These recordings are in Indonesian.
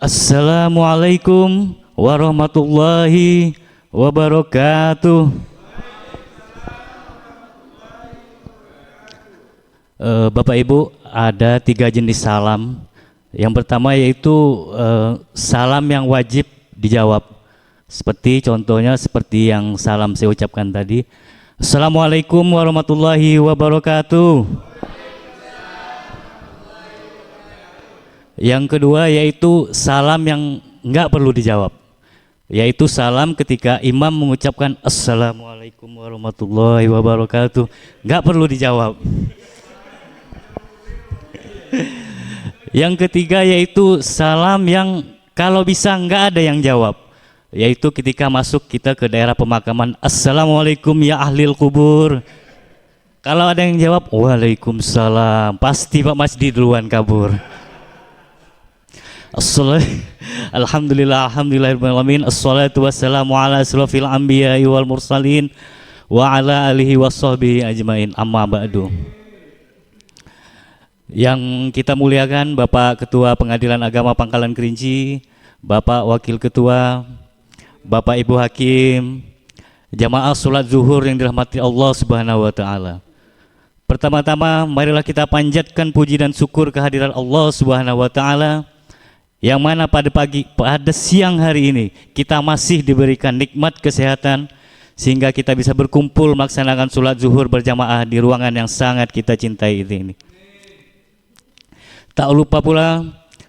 Assalamualaikum warahmatullahi wabarakatuh. Bapak Ibu, ada 3 jenis salam. Yang pertama yaitu salam yang wajib dijawab. Contohnya seperti yang salam saya ucapkan tadi. Assalamualaikum warahmatullahi wabarakatuh. Yang kedua yaitu salam yang enggak perlu dijawab, yaitu salam ketika imam mengucapkan Assalamualaikum warahmatullahi wabarakatuh, enggak perlu dijawab. Yang ketiga yaitu salam yang kalau bisa enggak ada yang jawab, yaitu ketika masuk kita ke daerah pemakaman, Assalamualaikum ya ahlil kubur. Kalau ada yang jawab Waalaikumsalam, pasti Pak Masdi duluan kabur. Alhamdulillahirrahmanirrahim. Assalatu wassalamu ala asrafil anbiya'i wal mursalin wa ala alihi washabbihi ajmain, amma ba'du. Yang kita muliakan Bapak Ketua Pengadilan Agama Pangkalan Kerinci, Bapak Wakil Ketua, Bapak Ibu Hakim, jamaah sholat zuhur yang dirahmati Allah Subhanahu wa Ta'ala. Pertama-tama marilah kita panjatkan puji dan syukur kehadiran Allah Subhanahu wa Ta'ala, yang mana pada siang hari ini kita masih diberikan nikmat kesehatan sehingga kita bisa berkumpul melaksanakan sholat zuhur berjamaah di ruangan yang sangat kita cintai ini. Tak lupa pula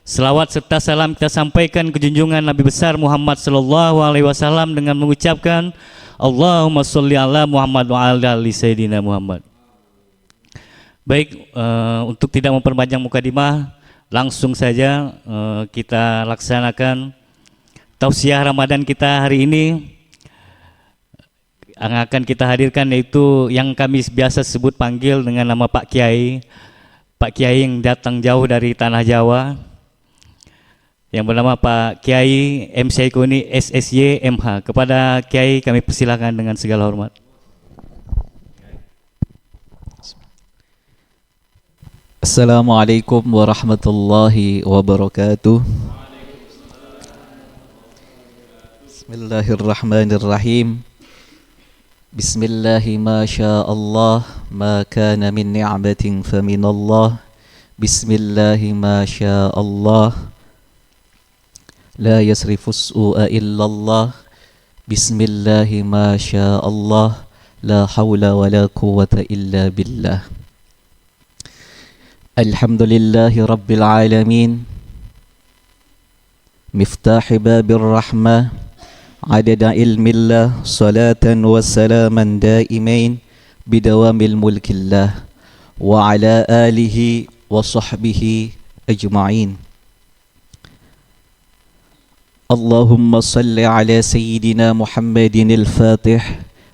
selawat serta salam kita sampaikan ke junjungan Nabi besar Muhammad sallallahu alaihi wasallam dengan mengucapkan Allahumma sholli ala Muhammad wa ala ali sayyidina Muhammad. Baik, untuk tidak memperpanjang mukadimah, langsung saja kita laksanakan tausiah Ramadan kita hari ini. Yang akan kita hadirkan yaitu yang kami biasa sebut panggil dengan nama Pak Kiai. Pak Kiai yang datang jauh dari tanah Jawa, yang bernama Pak Kiai M. Syaikuni SSY MH. Kepada Kiai kami persilakan dengan segala hormat. Assalamualaikum warahmatullahi wabarakatuh. Bismillahirrahmanirrahim. Bismillahi ma sya Allah, ma kana min ni'matin faminallah. Bismillahi ma sya Allah, la yasrifus su'a illallah. Bismillahi ma sya Allah, la hawla wa la quwwata illa billah. Alhamdulillahi Rabbil Alamin, Miftahi Babir Rahmah, Adada ilmillah, Salatan wa salaman daimain Bidawamil mulkillah, Wa ala alihi wa sahbihi ajma'in. Allahumma salli ala Sayyidina Muhammadin al-Fatih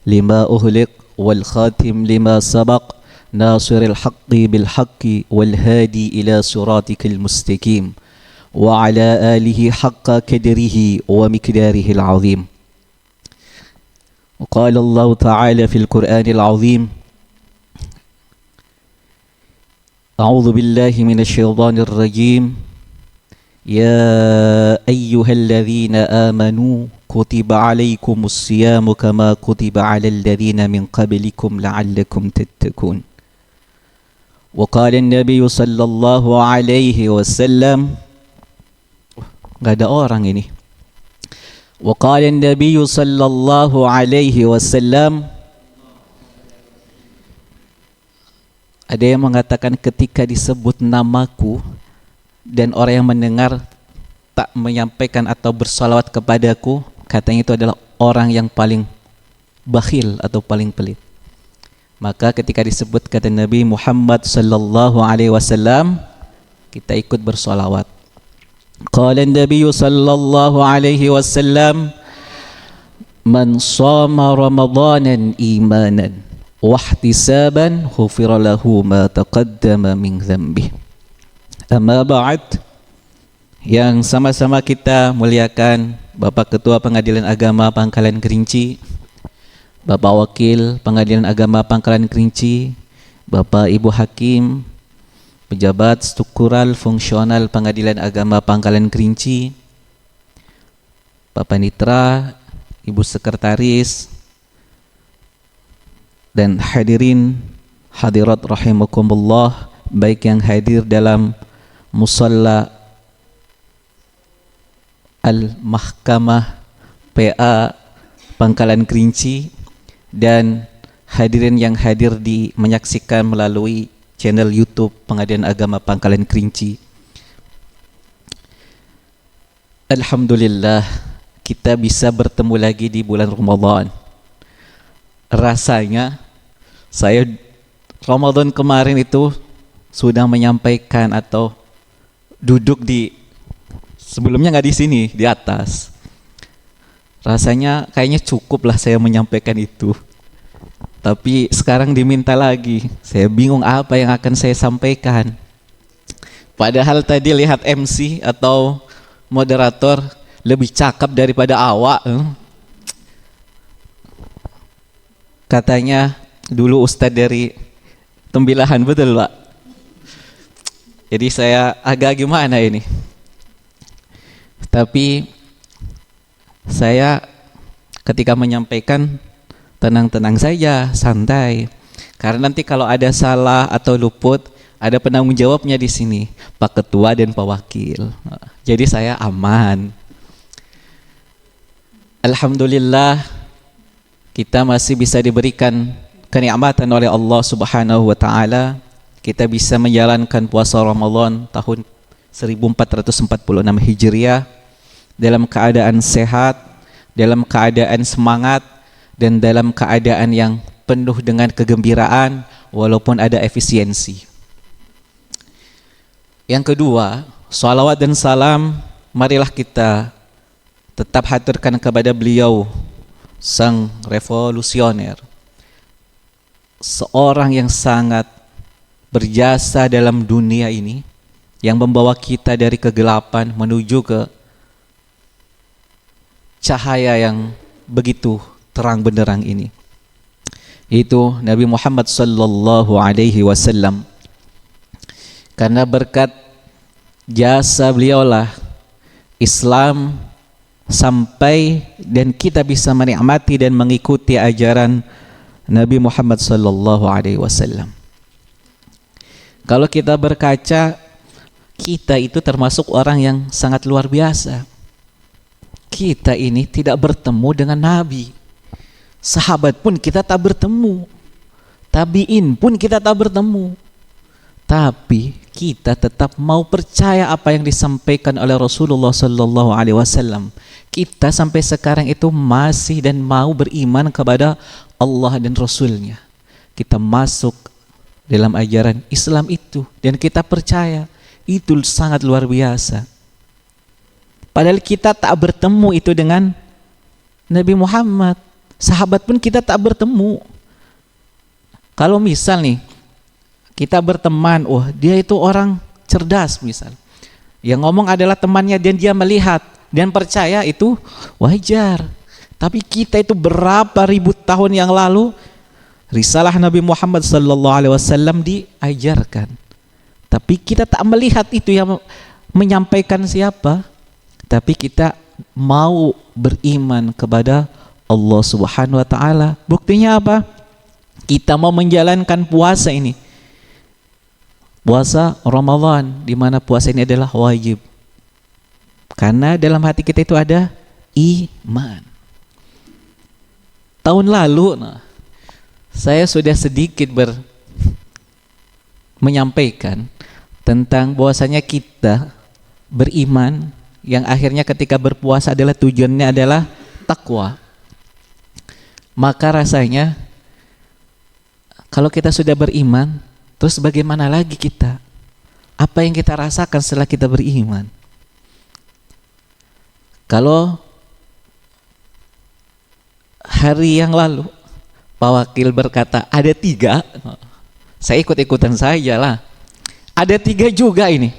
Lima uhliq wal khatim lima sabaq, ناصر الحق بالحق والهادي إلى صراطك المستقيم وعلى آله حق قدره ومقداره العظيم. وقال الله تعالى في القرآن العظيم: أعوذ بالله من الشيطان الرجيم، يا أيها الذين آمنوا كتب عليكم الصيام كما كتب على الذين من قبلكم لعلكم تتقون. وقال النبي صلى الله عليه وسلم، nggak ada orang ini. وقال النبي صلى الله عليه وسلم, ada yang mengatakan ketika disebut namaku dan orang yang mendengar tak menyampaikan atau bersalawat kepadaku, katanya itu adalah orang yang paling bakhil atau paling pelit. Maka ketika disebut kata Nabi Muhammad sallallahu alaihi wasallam, kita ikut bersolawat. Qala an-nabiy sallallahu alaihi wasallam, man shama ramadanan imanan wa ihtisaban ghufira lahu ma taqaddama min dhanbi. Amma ba'd, yang sama-sama kita muliakan Bapak Ketua Pengadilan Agama Pangkalan Kerinci, Bapak Wakil Pengadilan Agama Pangkalan Kerinci, Bapak Ibu Hakim, pejabat struktural fungsional Pengadilan Agama Pangkalan Kerinci, Pak Panitra, Ibu Sekretaris, dan hadirin hadirat rahimakumullah, baik yang hadir dalam musalla Al-Mahkamah PA Pangkalan Kerinci, dan hadirin yang hadir menyaksikan melalui channel YouTube Pengadilan Agama Pangkalan Kerinci. Alhamdulillah, kita bisa bertemu lagi di bulan Ramadan. Rasanya saya Ramadan kemarin itu sudah menyampaikan atau duduk di sebelumnya nggak di sini, di atas. Rasanya kayaknya cukup lah saya menyampaikan itu. Tapi sekarang diminta lagi. Saya bingung apa yang akan saya sampaikan. Padahal tadi lihat MC atau moderator lebih cakap daripada awak. Katanya dulu Ustadz dari Tembilahan, betul Pak? Jadi saya agak gimana ini. Tapi saya ketika menyampaikan tenang-tenang saja, santai. Karena nanti kalau ada salah atau luput, ada penanggung jawabnya di sini, Pak Ketua dan Pak Wakil. Jadi saya aman. Alhamdulillah, kita masih bisa diberikan kenikmatan oleh Allah Subhanahu wa taala. Kita bisa menjalankan puasa Ramadan tahun 1446 Hijriah dalam keadaan sehat, dalam keadaan semangat, dan dalam keadaan yang penuh dengan kegembiraan walaupun ada efisiensi. Yang kedua, salawat dan salam marilah kita tetap haturkan kepada beliau, sang revolusioner, seorang yang sangat berjasa dalam dunia ini, yang membawa kita dari kegelapan menuju ke cahaya yang begitu terang benderang ini. Itu Nabi Muhammad sallallahu alaihi wasallam. Karena berkat jasa beliaulah Islam sampai dan kita bisa menikmati dan mengikuti ajaran Nabi Muhammad sallallahu alaihi wasallam. Kalau kita berkaca, kita itu termasuk orang yang sangat luar biasa. Kita ini tidak bertemu dengan Nabi. Sahabat pun kita tak bertemu. Tabi'in pun kita tak bertemu. Tapi kita tetap mau percaya apa yang disampaikan oleh Rasulullah sallallahu alaihi wasallam. Kita sampai sekarang itu masih dan mau beriman kepada Allah dan Rasulnya. Kita masuk dalam ajaran Islam itu dan kita percaya itu sangat luar biasa. Padahal kita tak bertemu itu dengan Nabi Muhammad. Sahabat pun kita tak bertemu. Kalau misal nih kita berteman, dia itu orang cerdas misal. Yang ngomong adalah temannya dan dia melihat dan percaya, itu wajar. Tapi kita itu berapa ribu tahun yang lalu risalah Nabi Muhammad sallallahu alaihi wasallam diajarkan. Tapi kita tak melihat itu yang menyampaikan siapa. Tapi kita mau beriman kepada Allah Subhanahu wa taala. Buktinya apa? Kita mau menjalankan puasa ini. Puasa Ramadan, di mana puasa ini adalah wajib. Karena dalam hati kita itu ada iman. Tahun lalu, saya sudah sedikit menyampaikan tentang bahwasanya kita beriman yang akhirnya ketika berpuasa adalah tujuannya adalah takwa. Maka rasanya kalau kita sudah beriman, terus bagaimana lagi kita? Apa yang kita rasakan setelah kita beriman? Kalau hari yang lalu Pak Wakil berkata ada 3, saya ikut-ikutan saja lah. Ada 3 juga ini.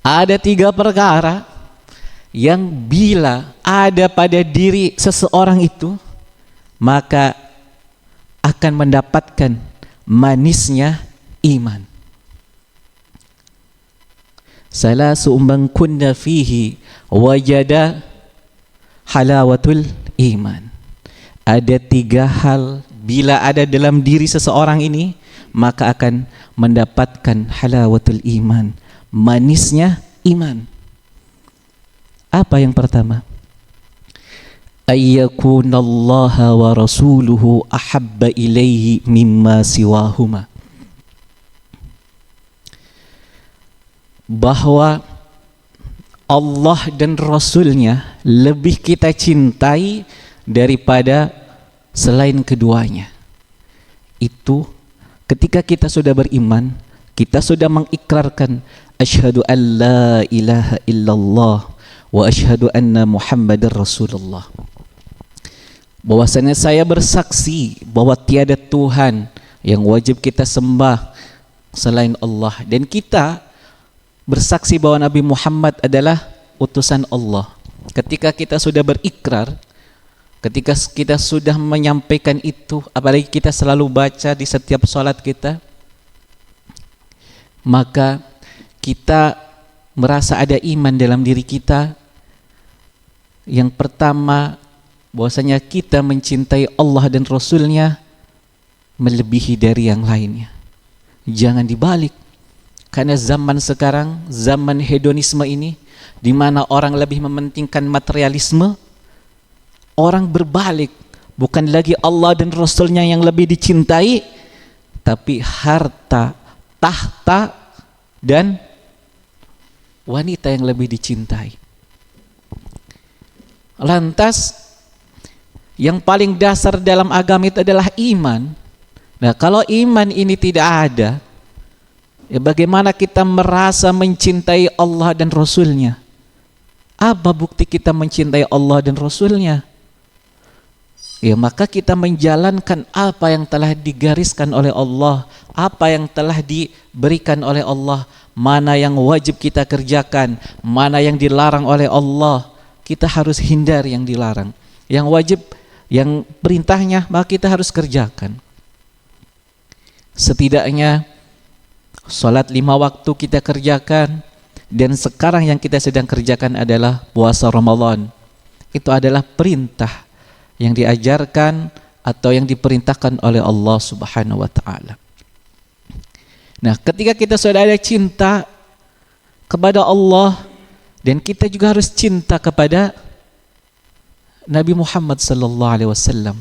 Ada 3 perkara yang bila ada pada diri seseorang itu, maka akan mendapatkan manisnya iman. Salasu man kunna fihi wajada halawatul iman. Ada 3 hal bila ada dalam diri seseorang ini, maka akan mendapatkan halawatul iman, manisnya iman. Apa yang pertama? Ayyakunallaha wa rasuluhu ahabba ilaihi mimma siwahuma. Bahwa Allah dan Rasulnya lebih kita cintai daripada selain keduanya. Itu ketika kita sudah beriman, kita sudah mengikrarkan asyhadu an la ilaha illallah wa asyhadu anna muhammadar rasulullah. Bahwasanya saya bersaksi bahwa tiada Tuhan yang wajib kita sembah selain Allah, dan kita bersaksi bahwa Nabi Muhammad adalah utusan Allah. Ketika kita sudah berikrar, ketika kita sudah menyampaikan itu, apalagi kita selalu baca di setiap salat kita, maka kita merasa ada iman dalam diri kita. Yang pertama, bahwasanya kita mencintai Allah dan Rasulnya melebihi dari yang lainnya. Jangan dibalik. Karena zaman sekarang, zaman hedonisme ini, di mana orang lebih mementingkan materialisme, orang berbalik. Bukan lagi Allah dan Rasulnya yang lebih dicintai, tapi harta, tahta, dan wanita yang lebih dicintai. Lantas, yang paling dasar dalam agama itu adalah iman. Nah, kalau iman ini tidak ada, ya bagaimana kita merasa mencintai Allah dan Rasulnya? Apa bukti kita mencintai Allah dan Rasulnya? Ya, maka kita menjalankan apa yang telah digariskan oleh Allah, apa yang telah diberikan oleh Allah, mana yang wajib kita kerjakan, mana yang dilarang oleh Allah, kita harus hindari yang dilarang. Yang wajib, yang perintahnya, maka kita harus kerjakan. Setidaknya salat 5 waktu kita kerjakan, dan sekarang yang kita sedang kerjakan adalah puasa Ramadan. Itu adalah perintah yang diajarkan atau yang diperintahkan oleh Allah Subhanahu wa taala. Nah, ketika kita sudah ada cinta kepada Allah, dan kita juga harus cinta kepada Nabi Muhammad sallallahu alaihi wasallam.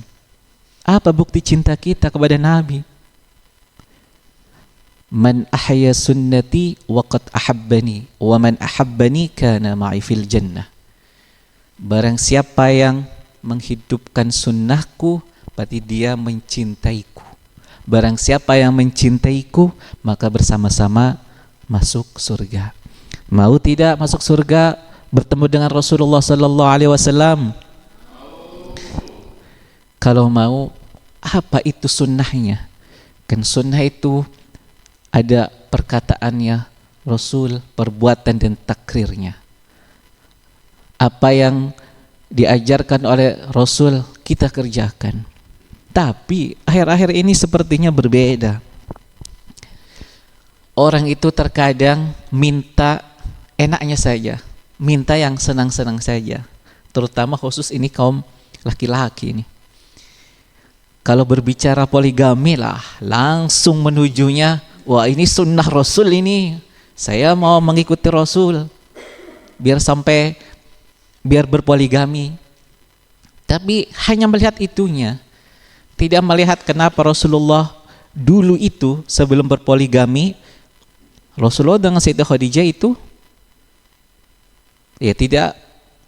Apa bukti cinta kita kepada Nabi? Man ahya sunnati waqad ahabbani wa man ahabbani kana ma'i fil jannah. Barang siapa yang menghidupkan sunnahku, berarti dia mencintaiku. Barang siapa yang mencintaiku, maka bersama-sama masuk surga. Mau tidak masuk surga bertemu dengan Rasulullah sallallahu alaihi wasallam? Kalau mau, apa itu sunnahnya? Kan sunnah itu ada perkataannya Rasul, perbuatan dan takrirnya. Apa yang diajarkan oleh Rasul kita kerjakan. Tapi akhir-akhir ini sepertinya berbeda. Orang itu terkadang minta enaknya saja, minta yang senang-senang saja. Terutama khusus ini kaum laki-laki ini. Kalau berbicara poligami lah, langsung menujunya, wah ini sunnah Rasul ini, saya mau mengikuti Rasul biar berpoligami. Tapi hanya melihat itunya, tidak melihat kenapa Rasulullah dulu itu sebelum berpoligami, Rasulullah dengan Sayyidah Khadijah itu ya tidak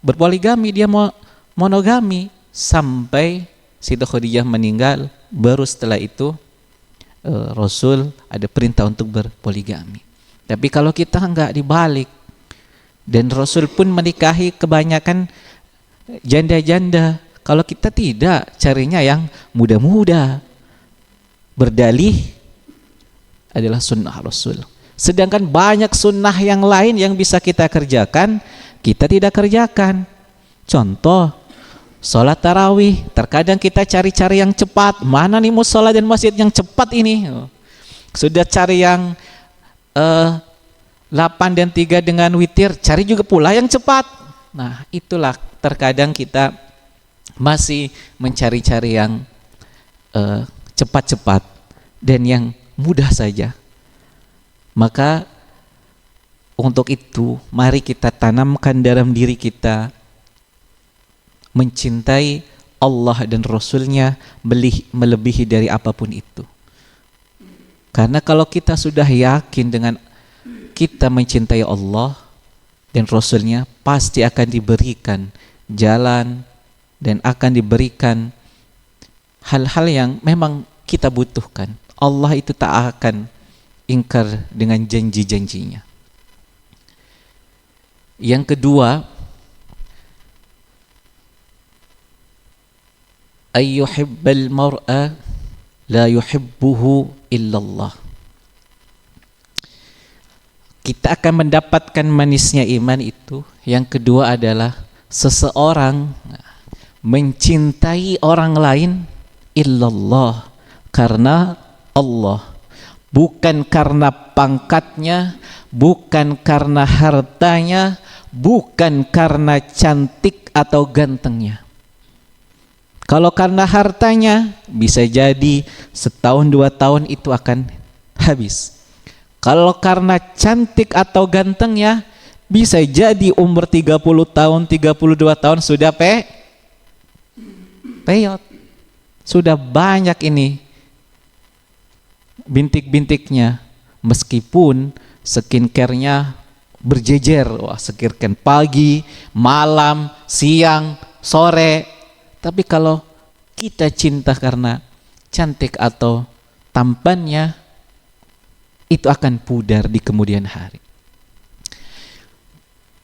berpoligami, dia mau monogami sampai Sayyidah Khadijah meninggal. Baru setelah itu Rasul ada perintah untuk berpoligami. Tapi kalau kita enggak, dibalik, dan Rasul pun menikahi kebanyakan janda-janda. Kalau kita tidak, carinya yang muda-muda. Berdalih adalah sunnah Rasul. Sedangkan banyak sunnah yang lain yang bisa kita kerjakan, kita tidak kerjakan. Contoh, sholat tarawih, terkadang kita cari-cari yang cepat. Mana nih musola dan masjid yang cepat ini? Sudah cari yang 8 dan 3 dengan witir, cari juga pula yang cepat. Nah, itulah terkadang kita masih mencari-cari yang cepat-cepat dan yang mudah saja. Maka untuk itu mari kita tanamkan dalam diri kita mencintai Allah dan Rasulnya melebihi dari apapun itu. Karena kalau kita sudah yakin dengan kita mencintai Allah dan Rasulnya, pasti akan diberikan jalan dan akan diberikan hal-hal yang memang kita butuhkan. Allah itu tak akan ingkar dengan janji-janjinya. Yang kedua, ayyuhibbal mar'a la yuhibbuhu illallah. Kita akan mendapatkan manisnya iman itu. Yang kedua adalah seseorang mencintai orang lain illallah, karena Allah, bukan karena pangkatnya, bukan karena hartanya, bukan karena cantik atau gantengnya. Kalau karena hartanya, bisa jadi setahun 2 tahun itu akan habis. Kalau karena cantik atau gantengnya, bisa jadi umur 30 tahun, 32 tahun sudah peyot. Sudah banyak ini bintik-bintiknya. Meskipun skincare-nya berjejer. Wah, skincare pagi, malam, siang, sore. Tapi kalau kita cinta karena cantik atau tampannya, itu akan pudar di kemudian hari.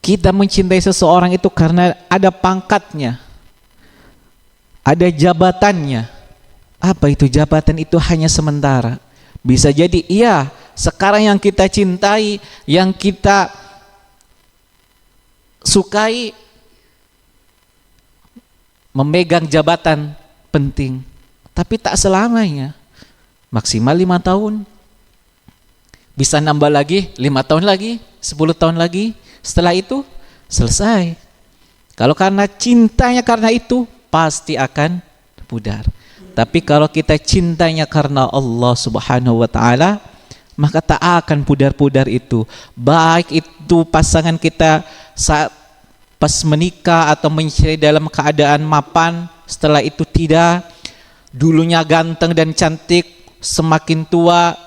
Kita mencintai seseorang itu karena ada pangkatnya, ada jabatannya. Apa itu jabatan? Itu hanya sementara. Bisa jadi iya, sekarang yang kita cintai, yang kita sukai memegang jabatan penting, tapi tak selamanya. Maksimal 5 tahun. Bisa nambah lagi 5 tahun lagi, 10 tahun lagi. Setelah itu selesai. Kalau karena cintanya karena itu, pasti akan pudar. Tapi kalau kita cintanya karena Allah Subhanahu wa ta'ala, maka tak akan pudar-pudar itu. Baik itu pasangan kita saat pas menikah atau mencari dalam keadaan mapan, setelah itu tidak. Dulunya ganteng dan cantik, semakin tua,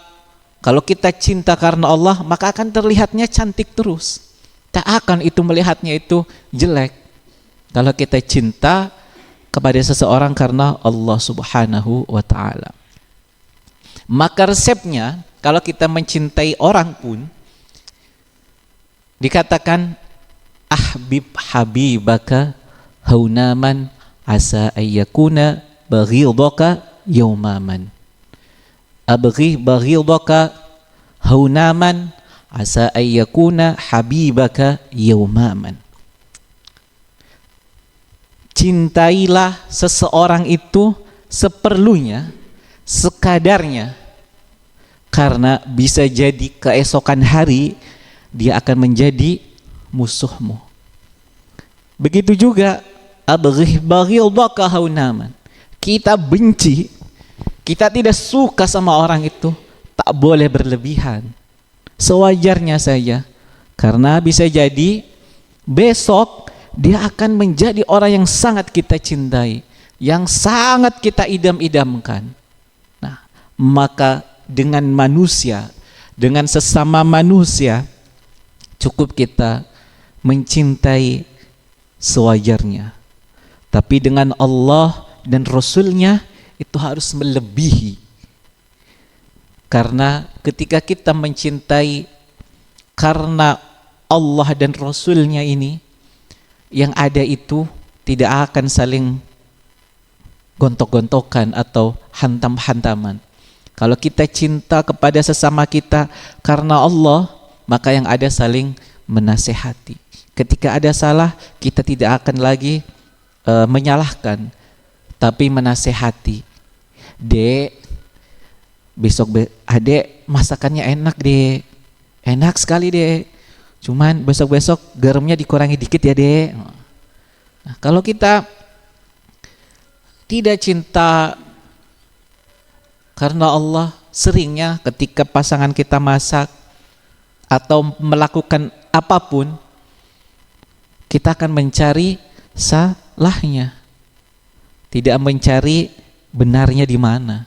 kalau kita cinta karena Allah, maka akan terlihatnya cantik terus. Tak akan itu melihatnya itu jelek. Kalau kita cinta kepada seseorang karena Allah Subhanahu wa ta'ala. Maka resepnya, kalau kita mencintai orang pun, dikatakan ahbib habibaka haunaman asa ayyakuna baghidaka yaumaman. Abghi baghidaka haunaman asa ayyakuna habibaka yaumaman. Cintailah seseorang itu seperlunya, sekadarnya, karena bisa jadi keesokan hari dia akan menjadi musuhmu. Begitu juga abghih baghidaka haunaman. Kita benci, kita tidak suka sama orang itu, tak boleh berlebihan. Sewajarnya saja. Karena bisa jadi besok dia akan menjadi orang yang sangat kita cintai, yang sangat kita idam-idamkan. Nah, maka dengan manusia, dengan sesama manusia, cukup kita mencintai sewajarnya. Tapi dengan Allah dan Rasulnya itu harus melebihi. Karena ketika kita mencintai karena Allah dan Rasulnya ini, yang ada itu tidak akan saling gontok-gontokan atau hantam-hantaman. Kalau kita cinta kepada sesama kita karena Allah, maka yang ada saling menasehati. Ketika ada salah, kita tidak akan lagi menyalahkan, tapi menasehati. Dek, adek masakannya enak dek, enak sekali dek. Cuman besok-besok garamnya dikurangi dikit ya dek. Nah, kalau kita tidak cinta karena Allah, seringnya ketika pasangan kita masak atau melakukan apapun, kita akan mencari salahnya, tidak mencari benarnya di mana.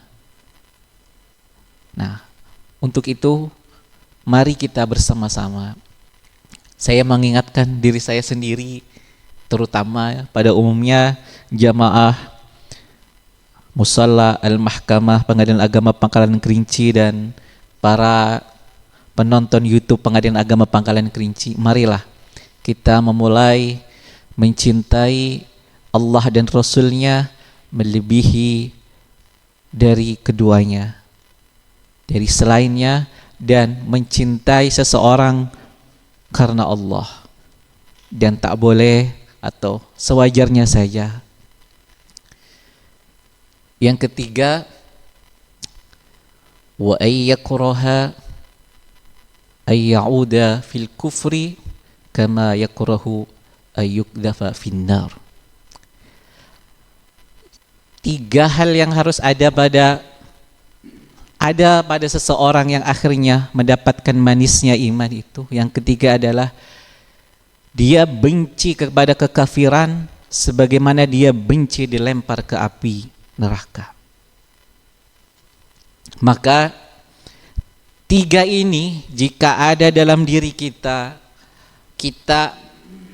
Nah, untuk itu mari kita bersama-sama. Saya mengingatkan diri saya sendiri, terutama pada umumnya jamaah Musalla Al-Mahkamah Pengadilan Agama Pangkalan Kerinci dan para penonton YouTube Pengadilan Agama Pangkalan Kerinci, marilah kita memulai mencintai Allah dan Rasul-Nya melebihi dari keduanya, dari selainnya, dan mencintai seseorang karena Allah, dan tak boleh atau sewajarnya saja. Yang ketiga, wa ayyakraha ayyauda fil kufri kama yakrahu ayyukdafa finnar. 3 hal yang harus ada pada seseorang yang akhirnya mendapatkan manisnya iman itu. Yang ketiga adalah dia benci kepada kekafiran sebagaimana dia benci dilempar ke api neraka. Maka 3 ini jika ada dalam diri kita, kita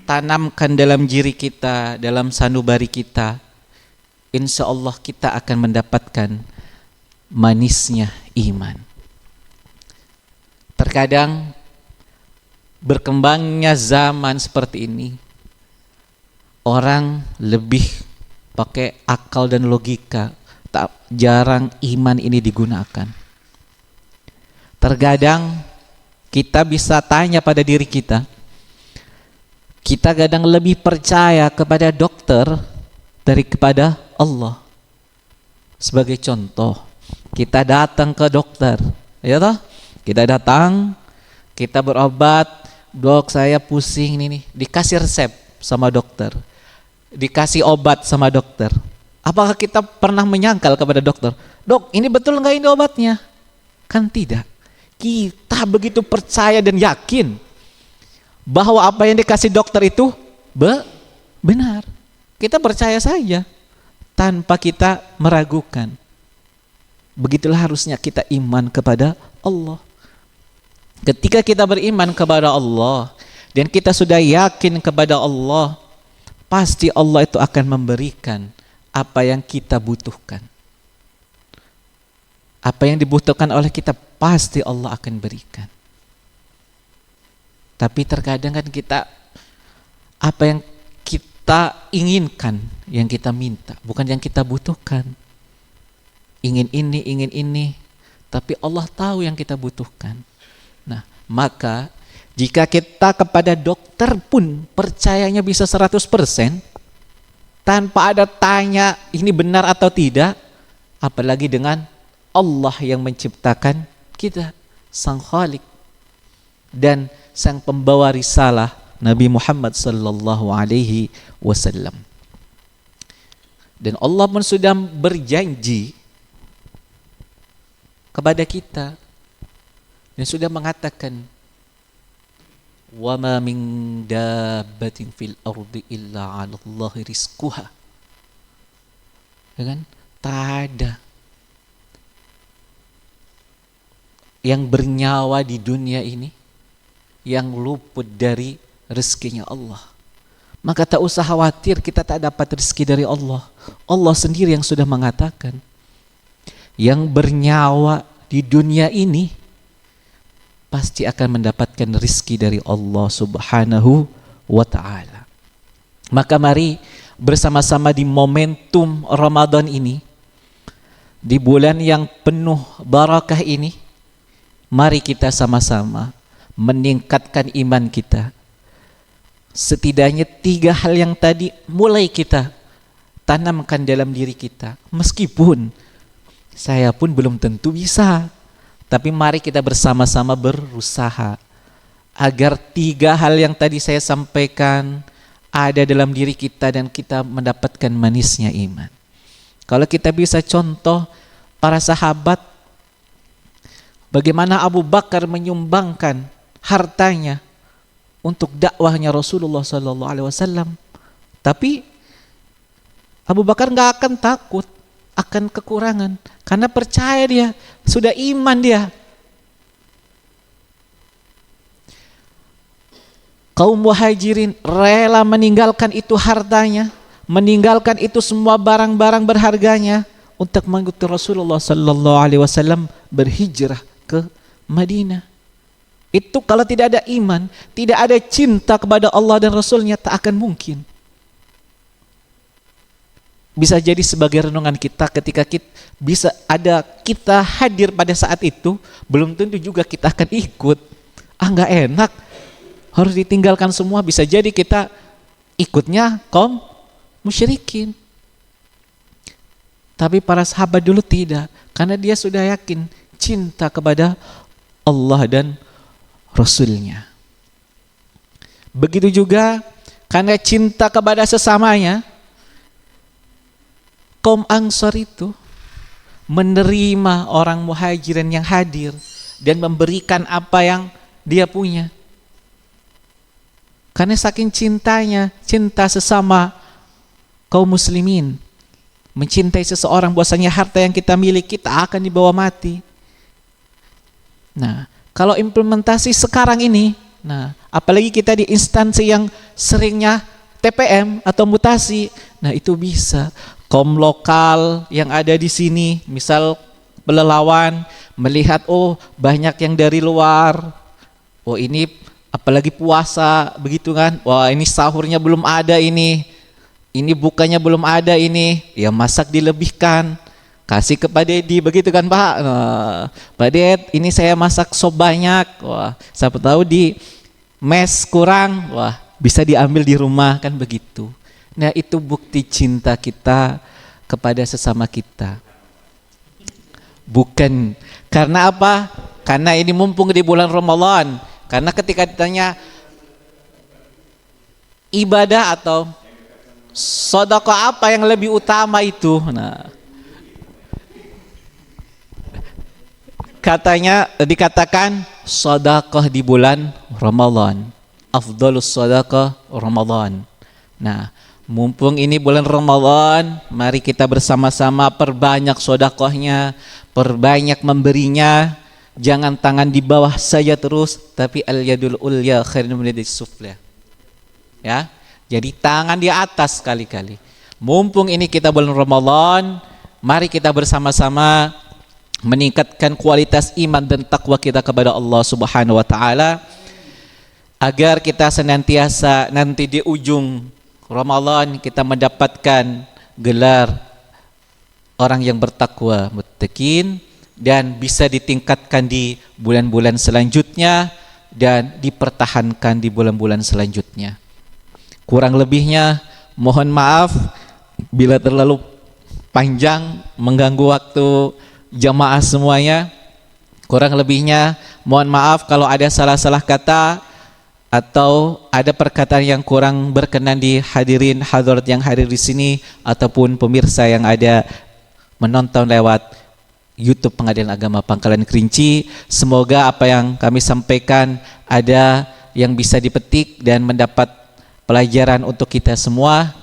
tanamkan dalam diri kita, dalam sanubari kita, insya Allah kita akan mendapatkan manisnya iman. Terkadang berkembangnya zaman seperti ini, orang lebih pakai akal dan logika, tak jarang iman ini digunakan. Terkadang kita bisa tanya pada diri kita kadang lebih percaya kepada dokter dari kepada Allah. Sebagai contoh, kita datang ke dokter, ya toh? Kita datang, kita berobat, dok saya pusing ini, dikasih resep sama dokter, dikasih obat sama dokter. Apakah kita pernah menyangkal kepada dokter, dok ini betul nggak ini obatnya? Kan tidak. Kita begitu percaya dan yakin bahwa apa yang dikasih dokter itu benar. Kita percaya saja tanpa kita meragukan. Begitulah harusnya kita iman kepada Allah. Ketika kita beriman kepada Allah dan kita sudah yakin kepada Allah, pasti Allah itu akan memberikan apa yang kita butuhkan. Apa yang dibutuhkan oleh kita pasti Allah akan berikan. Tapi terkadang kan kita, apa yang kita inginkan, yang kita minta, bukan yang kita butuhkan. Ingin ini, tapi Allah tahu yang kita butuhkan. Nah, maka jika kita kepada dokter pun percayanya bisa 100%, tanpa ada tanya ini benar atau tidak, apalagi dengan Allah yang menciptakan kita, Sang Khalik dan Sang pembawa risalah Nabi Muhammad sallallahu alaihi wasallam. Dan Allah pun sudah berjanji kepada kita dan sudah mengatakan, wa ma min dabbatin fil ardi illa 'ala Allahi rizquha. Ya kan? Tak ada yang bernyawa di dunia ini yang luput dari rezekinya Allah. Maka tak usah khawatir kita tak dapat rezeki dari Allah. Allah sendiri yang sudah mengatakan, yang bernyawa di dunia ini pasti akan mendapatkan rezeki dari Allah Subhanahu wa ta'ala. Maka mari bersama-sama di momentum Ramadan ini, di bulan yang penuh barakah ini, mari kita sama-sama meningkatkan iman kita. Setidaknya 3 hal yang tadi mulai kita tanamkan dalam diri kita. Meskipun saya pun belum tentu bisa, tapi mari kita bersama-sama berusaha agar 3 hal yang tadi saya sampaikan, ada dalam diri kita dan kita mendapatkan manisnya iman. Kalau kita bisa contoh para sahabat, bagaimana Abu Bakar menyumbangkan hartanya untuk dakwahnya Rasulullah sallallahu alaihi wasallam. Tapi Abu Bakar nggak akan takut akan kekurangan karena percaya dia, sudah iman dia. Kaum muhajirin rela meninggalkan itu hartanya, meninggalkan itu semua barang-barang berharganya untuk mengikuti Rasulullah sallallahu alaihi wasallam berhijrah ke Madinah. Itu kalau tidak ada iman, tidak ada cinta kepada Allah dan Rasulnya, tak akan mungkin. Bisa jadi sebagai renungan kita ketika kita hadir pada saat itu, belum tentu juga kita akan ikut. Nggak enak, harus ditinggalkan semua. Bisa jadi kita ikutnya kaum musyrikin. Tapi para sahabat dulu tidak, karena dia sudah yakin cinta kepada Allah dan Rasulnya. Begitu juga karena cinta kepada sesamanya, kaum Ansar itu menerima orang muhajirin yang hadir dan memberikan apa yang dia punya. Karena saking cintanya, cinta sesama kaum muslimin, mencintai seseorang, bahwasanya harta yang kita miliki tak akan dibawa mati. Nah, kalau implementasi sekarang ini, apalagi kita di instansi yang seringnya TPM atau mutasi, itu bisa. Kaum lokal yang ada di sini, misal pelelawan, melihat banyak yang dari luar, ini apalagi puasa begitu kan, ini sahurnya belum ada, ini bukanya belum ada, ya masak dilebihkan, kasih ke Pak Dedi begitu kan Pak. Pak Ded, ini saya masak sop banyak, siapa tahu di mes kurang, bisa diambil di rumah kan begitu. Nah, itu bukti cinta kita kepada sesama kita. Bukan karena apa? Karena ini mumpung di bulan Ramadan. Karena ketika ditanya ibadah atau sedekah apa yang lebih utama itu, dikatakan sedekah di bulan Ramadan. Afdhalus sedekah Ramadan. Mumpung ini bulan Ramadan, mari kita bersama-sama perbanyak sedekahnya, perbanyak memberinya. Jangan tangan di bawah saja terus, tapi al-yadul ulya khairun min yadis sufla. Ya. Jadi tangan di atas kali-kali. Mumpung ini kita bulan Ramadan, mari kita bersama-sama meningkatkan kualitas iman dan takwa kita kepada Allah Subhanahu wa taala, agar kita senantiasa nanti di ujung Ramadan kita mendapatkan gelar orang yang bertakwa, muttaqin, dan bisa ditingkatkan di bulan-bulan selanjutnya dan dipertahankan di bulan-bulan selanjutnya. Kurang lebihnya mohon maaf bila terlalu panjang mengganggu waktu jamaah semuanya. Kurang lebihnya mohon maaf kalau ada salah-salah kata atau ada perkataan yang kurang berkenan di hadirin hadirat yang hadir di sini ataupun pemirsa yang ada menonton lewat YouTube Pengadilan Agama Pangkalan Kerinci. Semoga apa yang kami sampaikan ada yang bisa dipetik dan mendapat pelajaran untuk kita semua.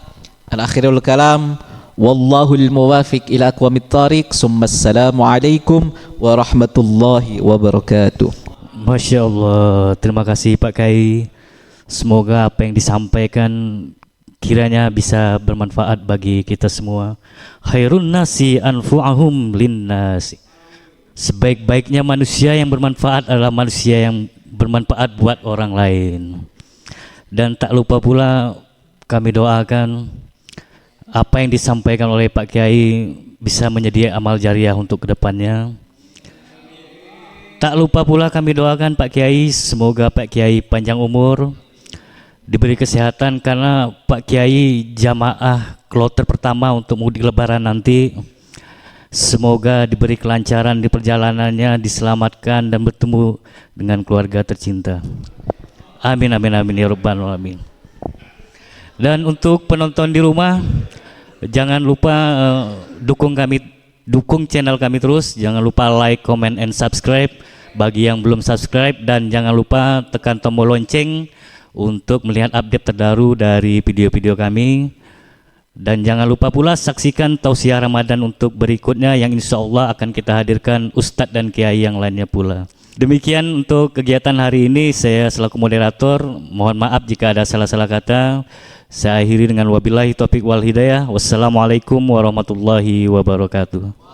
Al-akhirul kalam, wallahul muwafiq ila aqwamit thariq. Assalamu alaikum warahmatullahi wabarakatuh. Masya Allah, terima kasih Pak Kai. Semoga apa yang disampaikan kiranya bisa bermanfaat bagi kita semua. Khairun nasi anfu'ahum linnasi. Sebaik-baiknya manusia yang bermanfaat adalah manusia yang bermanfaat buat orang lain. Dan tak lupa pula kami doakan apa yang disampaikan oleh Pak Kiai bisa menjadi amal jariah untuk kedepannya. Tak lupa pula kami doakan Pak Kiai, semoga Pak Kiai panjang umur, diberi kesehatan, karena Pak Kiai jamaah kloter pertama untuk mudik lebaran nanti. Semoga diberi kelancaran di perjalanannya, diselamatkan dan bertemu dengan keluarga tercinta. Amin amin amin ya rabbal alamin. Dan untuk penonton di rumah, jangan lupa dukung channel kami terus. Jangan lupa like, comment, and subscribe bagi yang belum subscribe, dan jangan lupa tekan tombol lonceng untuk melihat update terbaru dari video-video kami. Dan jangan lupa pula saksikan tausiah Ramadan untuk berikutnya yang insya Allah akan kita hadirkan ustadz dan kiai yang lainnya pula. Demikian untuk kegiatan hari ini, saya selaku moderator mohon maaf jika ada salah-salah kata. Saya akhiri dengan wabillahi taufiq wal hidayah. Wassalamualaikum warahmatullahi wabarakatuh.